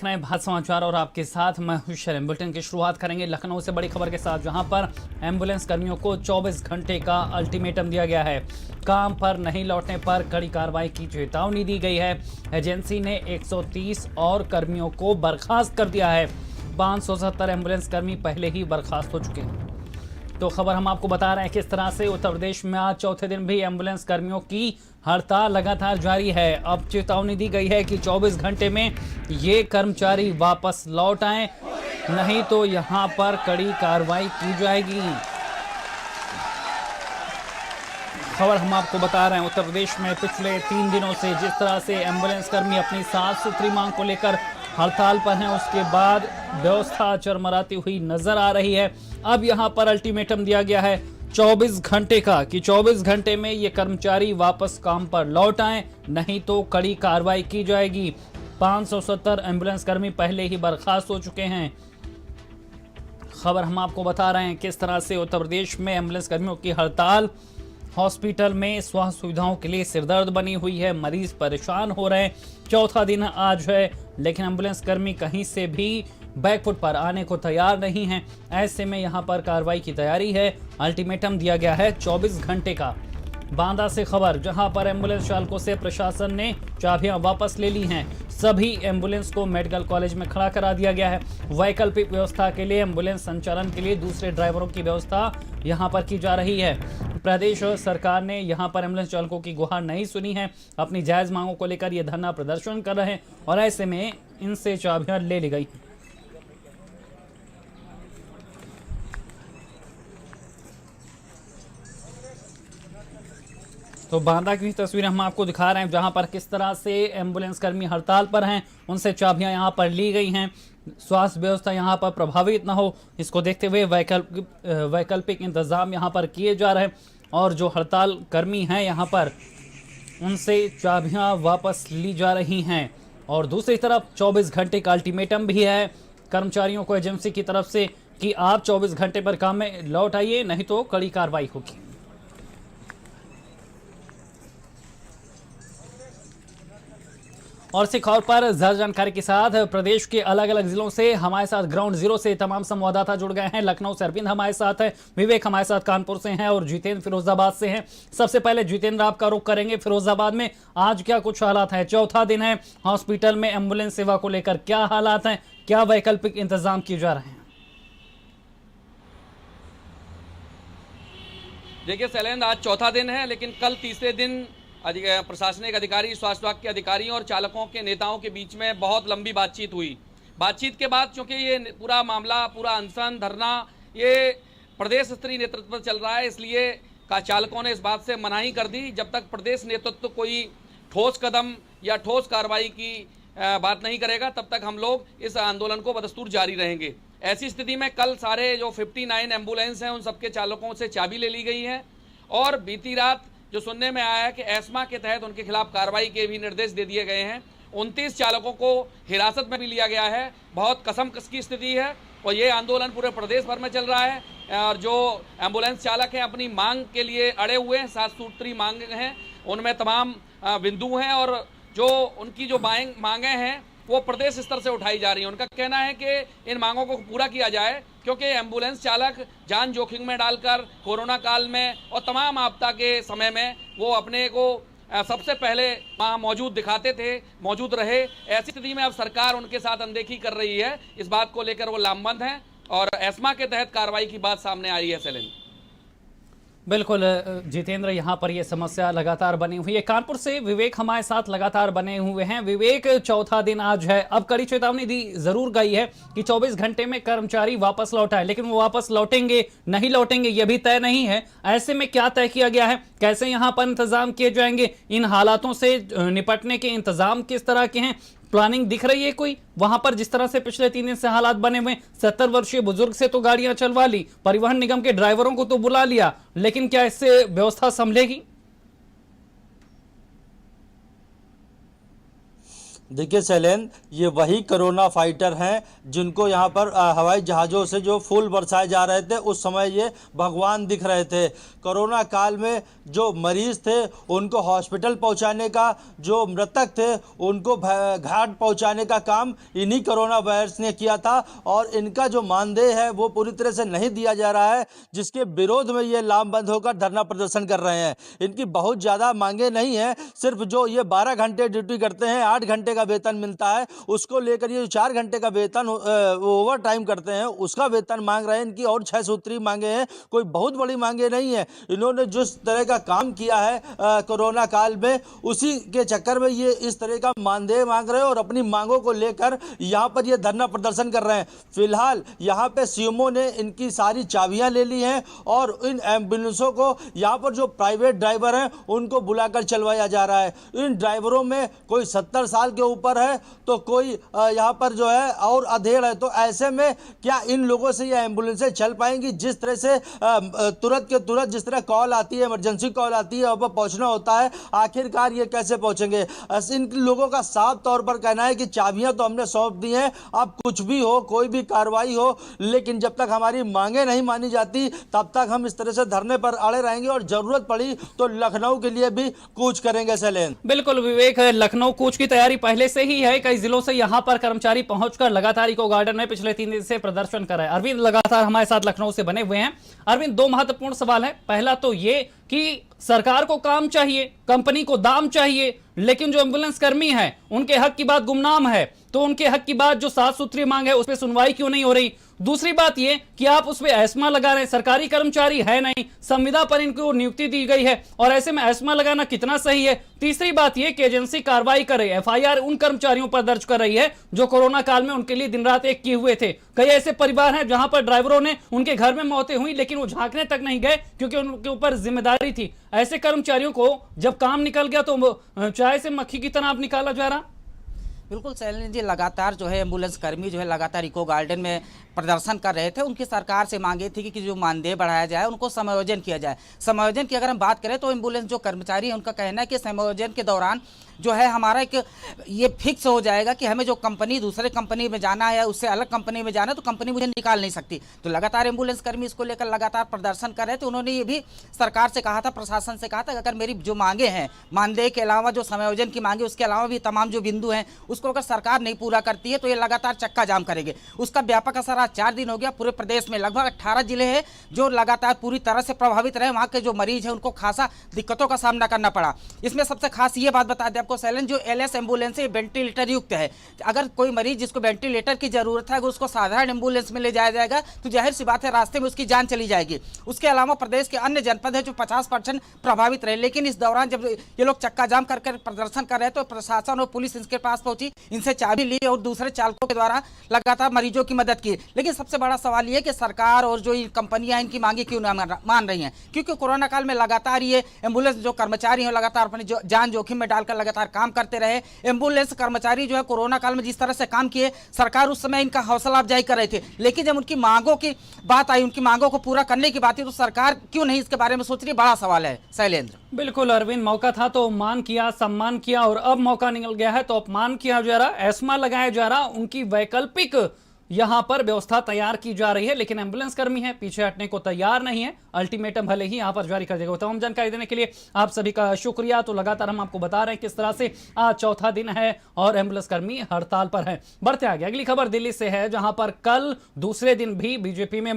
रहे हैं भारत समाचार और आपके साथ मैं हूं शर्म। बुलेटिन की शुरुआत करेंगे लखनऊ से बड़ी खबर के साथ, जहां पर एम्बुलेंस कर्मियों को 24 घंटे का अल्टीमेटम दिया गया है। काम पर नहीं लौटने पर कड़ी कार्रवाई की चेतावनी दी गई है। एजेंसी ने 130 और कर्मियों को बर्खास्त कर दिया है। 570 एम्बुलेंस कर्मी पहले ही बर्खास्त हो चुके हैं। तो खबर हम आपको बता रहे हैं किस तरह से उत्तर प्रदेश में आज चौथे दिन भी एम्बुलेंस कर्मियों की हड़ताल लगातार जारी है। अब चेतावनी दी गई है कि 24 घंटे में ये कर्मचारी वापस लौट आए, नहीं तो यहां पर कड़ी कार्रवाई की जाएगी। खबर हम आपको बता रहे हैं उत्तर प्रदेश में पिछले 3 दिनों से जिस तरह से एम्बुलेंस कर्मी अपनी साफ सुथरी मांग को लेकर हड़ताल पर हैं, उसके बाद व्यवस्था चरमराती हुई नजर आ रही है। अब यहां पर अल्टीमेटम दिया गया है 24 घंटे का कि 24 घंटे में ये कर्मचारी वापस काम पर लौट आए, नहीं तो कड़ी कार्रवाई की जाएगी। 570 एम्बुलेंस कर्मी पहले ही बर्खास्त हो चुके हैं। खबर हम आपको बता रहे हैं किस तरह से उत्तर प्रदेश में एम्बुलेंस कर्मियों की हड़ताल हॉस्पिटल में स्वास्थ्य सुविधाओं के लिए सिरदर्द बनी हुई है। मरीज परेशान हो रहे हैं। चौथा दिन आज है, लेकिन एम्बुलेंस कर्मी कहीं से भी बैकफुट पर आने को तैयार नहीं हैं। ऐसे में यहां पर कार्रवाई की तैयारी है। अल्टीमेटम दिया गया है 24 घंटे का। बांदा से खबर, जहां पर एम्बुलेंस चालकों से प्रशासन ने चाबियां वापस ले ली हैं। सभी एम्बुलेंस को मेडिकल कॉलेज में खड़ा करा दिया गया है। वैकल्पिक व्यवस्था के लिए एम्बुलेंस संचालन के लिए दूसरे ड्राइवरों की व्यवस्था यहां पर की जा रही है। प्रदेश सरकार ने यहां पर एम्बुलेंस चालकों की गुहार नहीं सुनी है। अपनी जायज मांगों को लेकर ये धरना प्रदर्शन कर रहे हैं और ऐसे में इनसे चाबियां ले ली गई। तो बांदा की तस्वीरें हम आपको दिखा रहे हैं, जहां पर किस तरह से एम्बुलेंस कर्मी हड़ताल पर हैं, उनसे चाबियां यहां पर ली गई हैं। स्वास्थ्य व्यवस्था यहां पर प्रभावित ना हो, इसको देखते हुए वैकल्पिक इंतजाम यहां पर किए जा रहे हैं। और जो हड़ताल कर्मी हैं यहां पर, उनसे चाबियां वापस ली जा रही हैं। और दूसरी तरफ 24 घंटे का अल्टीमेटम भी है कर्मचारियों को एजेंसी की तरफ से कि आप 24 घंटे पर काम में लौट आइए, नहीं तो कड़ी कार्रवाई होगी। और इसी खबर पर ज्यादा जानकारी के साथ प्रदेश के अलग अलग जिलों से हमारे साथ ग्राउंड जीरो से तमाम संवाददाता जुड़ गए हैं। लखनऊ से अरविंद हमारे साथ है, विवेक हमारे साथ कानपुर से हैं और जितेंद्र फिरोजाबाद से हैं। सबसे पहले जितेंद्र, आपका रुख करेंगे फिरोजाबाद में। आज क्या कुछ हालात है? चौथा दिन है, हॉस्पिटल में एम्बुलेंस सेवा को लेकर क्या हालात हैं, क्या वैकल्पिक इंतजाम किए जा रहे हैं? देखिए शैलेंद्र, आज चौथा दिन है, लेकिन कल तीसरे दिन प्रशासनिक अधिकारी, स्वास्थ्य विभाग के अधिकारियों और चालकों के नेताओं के बीच में बहुत लंबी बातचीत हुई। बातचीत के बाद चूंकि ये पूरा मामला, पूरा अनशन धरना ये प्रदेश स्तरीय नेतृत्व पर चल रहा है, इसलिए चालकों ने इस बात से मनाही कर दी। जब तक प्रदेश नेतृत्व कोई ठोस कदम या ठोस कार्रवाई की बात नहीं करेगा, तब तक हम लोग इस आंदोलन को बदस्तूर जारी रहेंगे। ऐसी स्थिति में कल सारे जो 59 एम्बुलेंस हैं, उन सबके चालकों से चाबी ले ली गई है। और बीती रात जो सुनने में आया है कि एस्मा के तहत उनके खिलाफ कार्रवाई के भी निर्देश दे दिए गए हैं। 29 चालकों को हिरासत में भी लिया गया है। बहुत कसमकस की स्थिति है और ये आंदोलन पूरे प्रदेश भर में चल रहा है। और जो एम्बुलेंस चालक हैं अपनी मांग के लिए अड़े हुए हैं, 7 सूत्री मांग हैं, उनमें तमाम बिंदु हैं और जो उनकी जो मांगें हैं वो प्रदेश स्तर से उठाई जा रही है। उनका कहना है कि इन मांगों को पूरा किया जाए, क्योंकि एम्बुलेंस चालक जान जोखिम में डालकर कोरोना काल में और तमाम आपदा के समय में वो अपने को सबसे पहले वहाँ मौजूद दिखाते थे, मौजूद रहे। ऐसी स्थिति में अब सरकार उनके साथ अनदेखी कर रही है। इस बात को लेकर वो लामबंद हैं और एस्मा के तहत कार्रवाई की बात सामने आई है। सेलिन, बिल्कुल जितेंद्र, यहाँ पर यह समस्या लगातार बनी हुई है। कानपुर से विवेक हमारे साथ लगातार बने हुए हैं। विवेक, चौथा दिन आज है, अब कड़ी चेतावनी दी जरूर गई है कि 24 घंटे में कर्मचारी वापस लौट आए, लेकिन वो वापस लौटेंगे नहीं लौटेंगे ये भी तय नहीं है। ऐसे में क्या तय किया गया है, कैसे यहाँ पर इंतजाम किए जाएंगे, इन हालातों से निपटने के इंतजाम किस तरह के हैं, प्लानिंग दिख रही है कोई? वहां पर जिस तरह से पिछले 3 दिन से हालात बने हुए, 70 वर्षीय बुजुर्ग से तो गाड़ियां चलवा ली, परिवहन निगम के ड्राइवरों को तो बुला लिया, लेकिन क्या इससे व्यवस्था संभलेगी? देखिए शैलेंद्र, ये वही कोरोना फाइटर हैं जिनको यहाँ पर हवाई जहाज़ों से जो फूल बरसाए जा रहे थे, उस समय ये भगवान दिख रहे थे। कोरोना काल में जो मरीज थे उनको हॉस्पिटल पहुँचाने का, जो मृतक थे उनको घाट पहुँचाने का काम इन्हीं कोरोना वायरस ने किया था और इनका जो मानदेय है वो पूरी तरह से नहीं दिया जा रहा है, जिसके विरोध में ये लामबंद होकर धरना प्रदर्शन कर रहे हैं। इनकी बहुत ज़्यादा मांगे नहीं है, सिर्फ जो ये 12 घंटे ड्यूटी करते हैं, 8 घंटे का वेतन मिलता है, उसको लेकर ये जो 4 घंटे का वेतन ओवर टाइम करते हैं उसका वेतन मांग रहे हैं। इनकी और 6 सूत्री मांगे हैं, कोई बहुत बड़ी मांगे नहीं है। इन्होंने जिस तरह का काम किया है कोरोना काल में, उसी के चक्कर में ये इस तरह का मानदेय मांग रहे हैं और अपनी मांगों को लेकर यहाँ पर ये धरना प्रदर्शन कर रहे हैं। फिलहाल यहाँ पे सीएमओ ने इनकी सारी चाबियां ले ली हैं और इन एम्बुलेंसों को यहाँ पर जो प्राइवेट ड्राइवर हैं उनको बुलाकर चलवाया जा रहा है। इन ड्राइवरों में कोई 70 साल के ऊपर है तो कोई यहाँ पर जो है और अधेड़ है। तो ऐसे में क्या इन लोगों से ये एम्बुलेंसें चल पाएंगी? जिस तरह से तुरंत के तुरंत जिस तरह कॉल आती है, इमरजेंसी कॉल आती है, वहाँ पहुँचना होता है, आखिरकार ये कैसे पहुँचेंगे? इन लोगों का साफ तौर पर कहना है कि चाबियां तो हमने सौंप दी हैं, अब कुछ भी हो, कोई भी कार्रवाई हो, लेकिन जब तक हमारी मांगे नहीं मानी जाती तब तक हम इस तरह से धरने पर अड़े रहेंगे और जरूरत पड़ी तो लखनऊ के लिए भी कूच करेंगे। सैलेन, बिल्कुल विवेक, लखनऊ कूच की तैयारी पहले से ही है। कई जिलों से यहां पर कर्मचारी पहुंचकर लगातार इको गार्डन में पिछले 3 दिन से प्रदर्शन कर रहे हैं। अरविंद लगातार हमारे साथ लखनऊ से बने हुए हैं। अरविंद, 2 महत्वपूर्ण सवाल है। पहला तो ये कि सरकार को काम चाहिए, कंपनी को दाम चाहिए, लेकिन जो एम्बुलेंस कर्मी हैं उनके हक की बात गुमनाम है, तो उनके हक की बात जो 7 सूत्री मांग है उस पर सुनवाई क्यों नहीं हो रही? दूसरी बात ये कि आप उस पर एस्मा लगा रहे हैं, सरकारी कर्मचारी है नहीं, संविदा पर इनको नियुक्ति दी गई है और ऐसे में एस्मा लगाना कितना सही है? तीसरी बात ये कि एजेंसी कार्रवाई कर रही है, एफआईआर उन कर्मचारियों पर दर्ज कर रही है जो कोरोना काल में उनके लिए दिन रात एक किए हुए थे। कई ऐसे परिवार हैं जहां पर ड्राइवरों ने उनके घर में मौतें हुई लेकिन वो झांकने तक नहीं गए क्योंकि उनके ऊपर जिम्मेदारी थी। ऐसे कर्मचारियों को जब काम निकल गया तो चाय से मक्खी की तरह आप निकाला जा रहा। बिल्कुल शैलेंद्र जी, लगातार जो है एम्बुलेंस कर्मी जो है लगातार इको गार्डन में प्रदर्शन कर रहे थे। उनकी सरकार से मांगे थी कि जो मानदेय बढ़ाया जाए, उनको समायोजन किया जाए। समायोजन की अगर हम बात करें तो एम्बुलेंस जो कर्मचारी हैं उनका कहना है कि समायोजन के दौरान जो है हमारा एक ये फिक्स हो जाएगा कि हमें जो कंपनी दूसरे कंपनी में जाना है, उससे अलग कंपनी में जाना है, तो कंपनी मुझे निकाल नहीं सकती। तो लगातार एम्बुलेंस कर्मी इसको लेकर लगातार प्रदर्शन कर रहे थे। उन्होंने ये भी सरकार से कहा था, प्रशासन से कहा था, अगर मेरी जो मांगे हैं, मानदेय के अलावा जो समायोजन की मांगे, उसके अलावा भी तमाम जो बिंदु हैं, उसको अगर सरकार नहीं पूरा करती है तो ये लगातार चक्का जाम करेंगे। उसका व्यापक असर आज 4 दिन हो गया। पूरे प्रदेश में लगभग 18 जिले हैं जो लगातार पूरी तरह से प्रभावित रहे। वहाँ के जो मरीज हैं उनको खासा दिक्कतों का सामना करना पड़ा। इसमें सबसे खास ये बात बता दें आपको शैलेंद्र, जो एलएस एम्बुलेंस है वेंटिलेटर युक्त है। अगर कोई मरीज जिसको वेंटिलेटर की जरूरत है, अगर उसको साधारण एम्बुलेंस में ले जाया जाएगा तो जाहिर सी बात है रास्ते में उसकी जान चली जाएगी। उसके अलावा प्रदेश के अन्य जनपद है जो 50% प्रभावित रहे। लेकिन इस दौरान जब ये लोग चक्का जाम कर प्रदर्शन कर रहे हैं तो प्रशासन और पुलिस इनके पास पहुंची, इनसे चाबी ली और दूसरे चालकों के द्वारा लगातार मरीजों की मदद की। लेकिन सबसे बड़ा सवाल ये कि सरकार और जो कंपनियां इनकी मांगे क्यों ना मान रही हैं? क्योंकि कोरोना काल में लगातार ये एम्बुलेंस जो कर्मचारी हैं लगातार अपनी जान जोखिम में डालकर लगातार काम करते रहे। एम्बुलेंस कर्मचारी जो है कोरोना काल में जिस तरह से काम किए, सरकार उस समय इनका हौसला अफजाई कर रही थी। लेकिन जब उनकी मांगों की बात आई, उनकी मांगों को पूरा करने की बात आई, तो सरकार क्यों नहीं इसके बारे में सोच रही? बड़ा सवाल है शैलेंद्र। बिल्कुल अरविंद, मौका था तो मान किया, सम्मान किया और अब मौका निकल गया है तो अपमान किया जा रहा, एस्मा लगाया जा रहा। उनकी वैकल्पिक यहां पर व्यवस्था तैयार की जा रही है लेकिन एम्बुलेंस कर्मी है पीछे हटने को तैयार नहीं है। अल्टीमेटम भले ही यहां पर जारी कर देगा। तमाम जानकारी देने के लिए आप सभी का शुक्रिया। तो लगातार हम आपको बता रहे हैं किस तरह से आज चौथा दिन है और एम्बुलेंस कर्मी हड़ताल पर है। बढ़ते आगे, अगली खबर दिल्ली से है जहां पर कल दूसरे दिन भी बीजेपी में